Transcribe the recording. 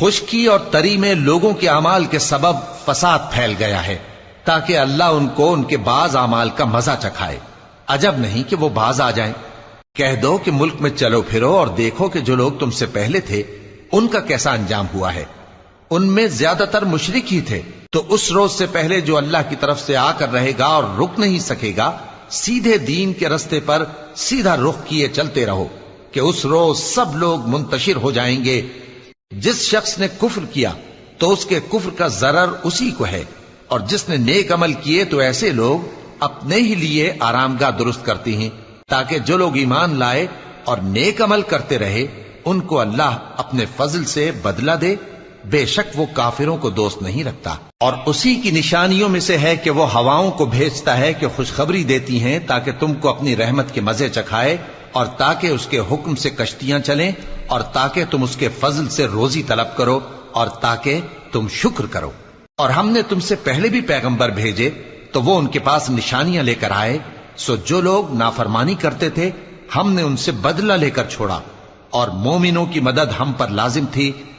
خشکی اور تری میں لوگوں کے اعمال کے سبب فساد پھیل گیا ہے تاکہ اللہ ان کو ان کے بعض اعمال کا مزہ چکھائے۔ عجب نہیں کہ وہ باز آ جائیں۔ کہہ دو کہ ملک میں چلو پھرو اور دیکھو کہ جو لوگ تم سے پہلے تھے ان کا کیسا انجام ہوا ہے۔ ان میں زیادہ تر مشرک ہی تھے، تو اس روز سے پہلے جو اللہ کی طرف سے آ کر رہے گا اور رک نہیں سکے گا، سیدھے دین کے رستے پر سیدھا رخ کیے چلتے رہو کہ اس روز سب لوگ منتشر ہو جائیں گے۔ جس شخص نے کفر کیا تو اس کے کفر کا ضرر اسی کو ہے، اور جس نے نیک عمل کیے تو ایسے لوگ اپنے ہی لیے آرامگاہ درست کرتی ہیں تاکہ جو لوگ ایمان لائے اور نیک عمل کرتے رہے ان کو اللہ اپنے فضل سے بدلہ دے۔ بے شک وہ کافروں کو دوست نہیں رکھتا۔ اور اسی کی نشانیوں میں سے ہے کہ وہ ہواؤں کو بھیجتا ہے کہ خوشخبری دیتی ہیں تاکہ تم کو اپنی رحمت کے مزے چکھائے، اور تاکہ اس کے حکم سے کشتیاں چلیں، اور تاکہ تم اس کے فضل سے روزی طلب کرو، اور تاکہ تم شکر کرو۔ اور ہم نے تم سے پہلے بھی پیغمبر بھیجے تو وہ ان کے پاس نشانیاں لے کر آئے، سو جو لوگ نافرمانی کرتے تھے ہم نے ان سے بدلہ لے کر چھوڑا، اور مومنوں کی مدد ہم پر لازم تھی